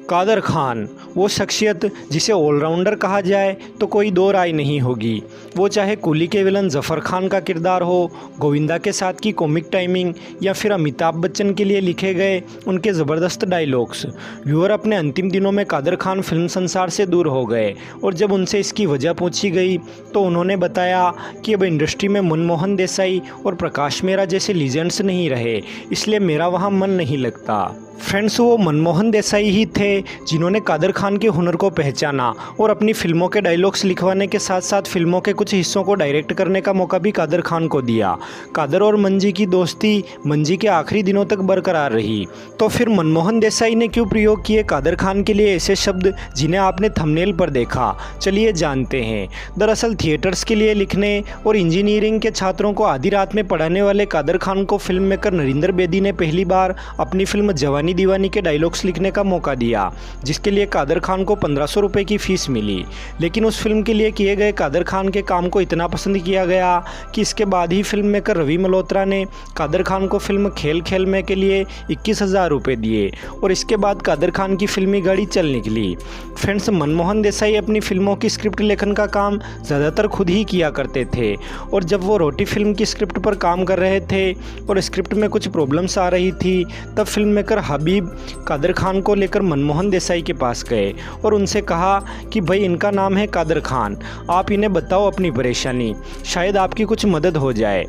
कादर खान वो शख्सियत जिसे ऑलराउंडर कहा जाए तो कोई दो राय नहीं होगी। वो चाहे कूली के विलन ज़फ़र खान का किरदार हो, गोविंदा के साथ की कॉमिक टाइमिंग या फिर अमिताभ बच्चन के लिए लिखे गए उनके ज़बरदस्त डायलॉग्स। व्यूअर अपने अंतिम दिनों में कादर खान फिल्म संसार से दूर हो गए और जब उनसे इसकी वजह पूछी गई तो उन्होंने बताया कि अब इंडस्ट्री में मनमोहन देसाई और प्रकाश मेहरा जैसे लीजेंड्स नहीं रहे, इसलिए मेरा वहाँ मन नहीं लगता। फ्रेंड्स, वो मनमोहन देसाई ही थे जिन्होंने कादर खान के हुनर को पहचाना और अपनी फिल्मों के डायलॉग्स लिखवाने के साथ साथ फिल्मों के कुछ हिस्सों को डायरेक्ट करने का मौका भी कादर खान को दिया। कादर और मंजी की दोस्ती मंजी के आखिरी दिनों तक बरकरार रही। तो फिर मनमोहन देसाई ने क्यों प्रयोग किए कादर खान के लिए ऐसे शब्द जिन्हें आपने थंबनेल पर देखा? चलिए जानते हैं। दरअसल थिएटर्स के लिए लिखने और इंजीनियरिंग के छात्रों को आधी रात में पढ़ाने वाले कादर खान को फिल्म मेकर नरेंद्र बेदी ने पहली बार अपनी फिल्म जवानी दीवानी के डायलॉग्स लिखने का मौका दिया, जिसके लिए कादर खान को 1500 रुपये की फ़ीस मिली। लेकिन उस फिल्म के लिए किए गए कादर खान के काम को इतना पसंद किया गया कि इसके बाद ही फिल्म मेकर रवि मल्होत्रा ने कादर खान को फिल्म खेल खेल में के लिए 21,000 रुपये दिए और इसके बाद कादर खान की फिल्मी गाड़ी चल निकली। फ्रेंड्स, मनमोहन देसाई अपनी फिल्मों की स्क्रिप्ट लेखन का काम ज़्यादातर खुद ही किया करते थे और जब वो रोटी फिल्म की स्क्रिप्ट पर काम कर रहे थे और स्क्रिप्ट में कुछ प्रॉब्लम्स आ रही थी, तब फिल्म मेकर हबीब कादर खान को लेकर मनमोहन देसाई के पास गए और उनसे कहा कि भाई, इनका नाम है कादर खान, आप इन्हें बताओ अपनी परेशानी, शायद आपकी कुछ मदद हो जाए।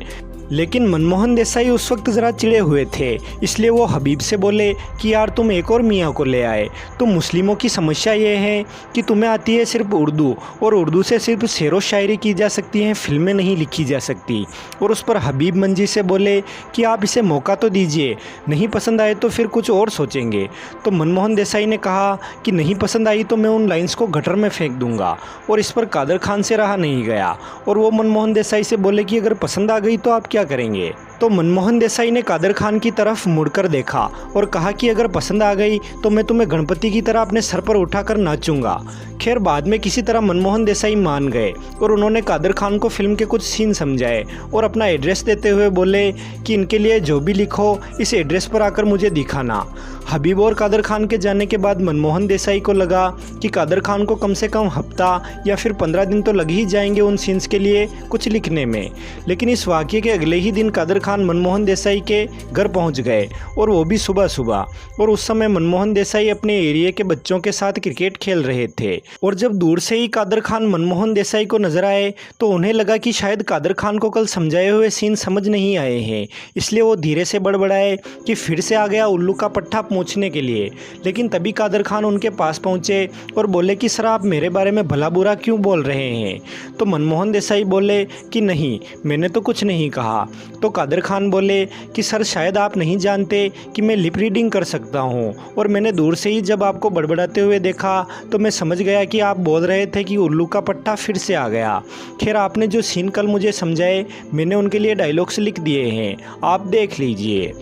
लेकिन मनमोहन देसाई उस वक्त ज़रा चिढ़े हुए थे, इसलिए वो हबीब से बोले कि यार तुम एक और मियाँ को ले आए। तो मुस्लिमों की समस्या ये है कि तुम्हें आती है सिर्फ उर्दू और उर्दू से सिर्फ शेर व शायरी की जा सकती हैं, फिल्में नहीं लिखी जा सकती। और उस पर हबीब मंजी से बोले कि आप इसे मौका तो दीजिए, नहीं पसंद आए तो फिर कुछ और सोचेंगे। तो मनमोहन देसाई ने कहा कि नहीं पसंद आई तो मैं उन लाइन्स को गटर में फेंक दूंगा। और इस पर कादर खान से रहा नहीं गया और वो मनमोहन देसाई से बोले कि अगर पसंद आ गई तो आप क्या करेंगे? तो मनमोहन देसाई ने कादर खान की तरफ मुड़कर देखा और कहा कि अगर पसंद आ गई तो मैं तुम्हें गणपति की तरह अपने सर पर उठाकर नाचूंगा। खैर, बाद में किसी तरह मनमोहन देसाई मान गए और उन्होंने कादर खान को फिल्म के कुछ सीन समझाए और अपना एड्रेस देते हुए बोले कि इनके लिए जो भी लिखो इस एड्रेस पर आकर मुझे दिखाना। हबीब और कादर खान के जाने के बाद मनमोहन देसाई को लगा कि कादर खान को कम से कम हफ्ता या फिर 15 दिन तो लग ही जाएंगे उन सीन्स के लिए कुछ लिखने में। लेकिन इस वाक़ये के अगले ही दिन कादर खान मनमोहन देसाई के घर पहुंच गए और वो भी सुबह सुबह। और उस समय मनमोहन देसाई अपने एरिया के बच्चों के साथ क्रिकेट खेल रहे थे और जब दूर से ही कादर खान मनमोहन देसाई को नजर आए तो उन्हें लगा कि शायद कादर खान को कल समझाए हुए सीन समझ नहीं आए हैं, इसलिए वो धीरे से बड़बड़ाए कि फिर से आ गया उल्लू का पट्टा पूछने के लिए। लेकिन तभी कादर खान उनके पास पहुंचे और बोले कि सर, आप मेरे बारे में भला बुरा क्यों बोल रहे हैं? तो मनमोहन देसाई बोले कि नहीं, मैंने तो कुछ नहीं कहा। तो कादर खान बोले कि सर, शायद आप नहीं जानते कि मैं लिप रीडिंग कर सकता हूं और मैंने दूर से ही जब आपको बड़बड़ाते हुए देखा तो मैं समझ गया कि आप बोल रहे थे कि उल्लू का पट्टा फिर से आ गया। खैर, आपने जो सीन कल मुझे समझाए मैंने उनके लिए डायलॉग्स लिख दिए हैं, आप देख लीजिए।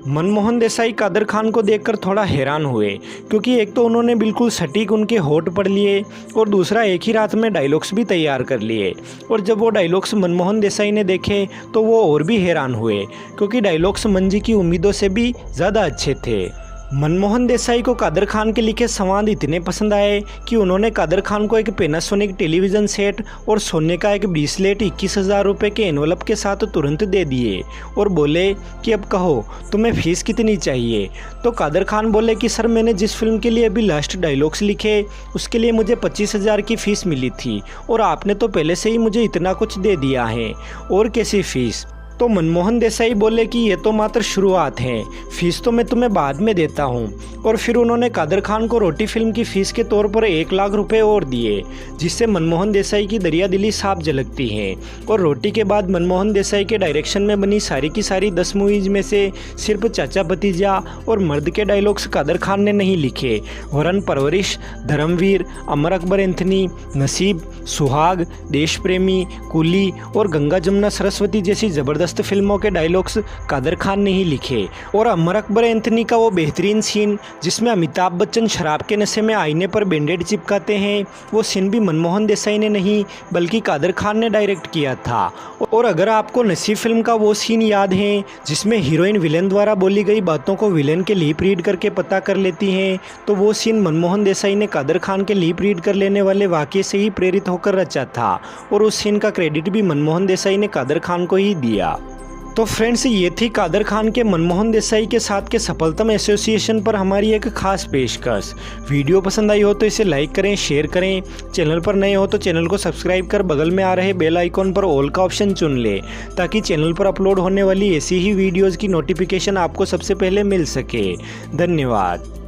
मनमोहन देसाई कादर खान को देखकर थोड़ा हैरान हुए, क्योंकि एक तो उन्होंने बिल्कुल सटीक उनके होठ पढ़ लिए और दूसरा एक ही रात में डायलॉग्स भी तैयार कर लिए। और जब वो डायलॉग्स मनमोहन देसाई ने देखे तो वो और भी हैरान हुए, क्योंकि डायलॉग्स मंजी की उम्मीदों से भी ज़्यादा अच्छे थे। मनमोहन देसाई को कादर खान के लिखे संवाद इतने पसंद आए कि उन्होंने कादर खान को एक पैनासोनिक टेलीविज़न सेट और सोने का एक ब्रेसलेट 21,000 रुपये के एनवलप के साथ तुरंत दे दिए और बोले कि अब कहो तुम्हें फ़ीस कितनी चाहिए? तो कादर खान बोले कि सर, मैंने जिस फिल्म के लिए अभी लास्ट डायलॉग्स लिखे उसके लिए मुझे 25,000 की फ़ीस मिली थी और आपने तो पहले से ही मुझे इतना कुछ दे दिया है, और कैसी फ़ीस? तो मनमोहन देसाई बोले कि ये तो मात्र शुरुआत है, फ़ीस तो मैं तुम्हें बाद में देता हूँ। और फिर उन्होंने कादर खान को रोटी फिल्म की फ़ीस के तौर पर 1 लाख रुपए और दिए, जिससे मनमोहन देसाई की दरियादिली साफ झलकती है। और रोटी के बाद मनमोहन देसाई के डायरेक्शन में बनी सारी की सारी 10 मूवीज़ में से सिर्फ चाचा भतीजा और मर्द के डायलॉग्स कादर खान ने नहीं लिखे, वरन परवरिश, धर्मवीर, अमर अकबर एंथनी, नसीब, सुहाग, देश प्रेमी, कूली और गंगा जमुना सरस्वती जैसी ज़बरदस्त ज़बरदस्त फिल्मों के डायलॉग्स कादर खान ने ही लिखे। और अमर अकबर एंथनी का वो बेहतरीन सीन जिसमें अमिताभ बच्चन शराब के नशे में आईने पर बैंडेड चिपकाते हैं, वो सीन भी मनमोहन देसाई ने नहीं बल्कि कादर खान ने डायरेक्ट किया था। और अगर आपको नसीब फिल्म का वो सीन याद है जिसमें हीरोइन विलेन द्वारा बोली गई बातों को विलेन के लिप रीड करके पता कर लेती हैं, तो वो सीन मनमोहन देसाई ने कादर खान के लिप रीड कर लेने वाले वाक़ये से ही प्रेरित होकर रचा था। और उस सीन का क्रेडिट भी मनमोहन देसाई ने कादर खान को ही दिया। तो फ्रेंड्स, ये थी कादर खान के मनमोहन देसाई के साथ के सफलतम एसोसिएशन पर हमारी एक खास पेशकश। वीडियो पसंद आई हो तो इसे लाइक करें, शेयर करें। चैनल पर नए हो तो चैनल को सब्सक्राइब कर बगल में आ रहे बेल आइकॉन पर ऑल का ऑप्शन चुन ले, ताकि चैनल पर अपलोड होने वाली ऐसी ही वीडियोज़ की नोटिफिकेशन आपको सबसे पहले मिल सके। धन्यवाद।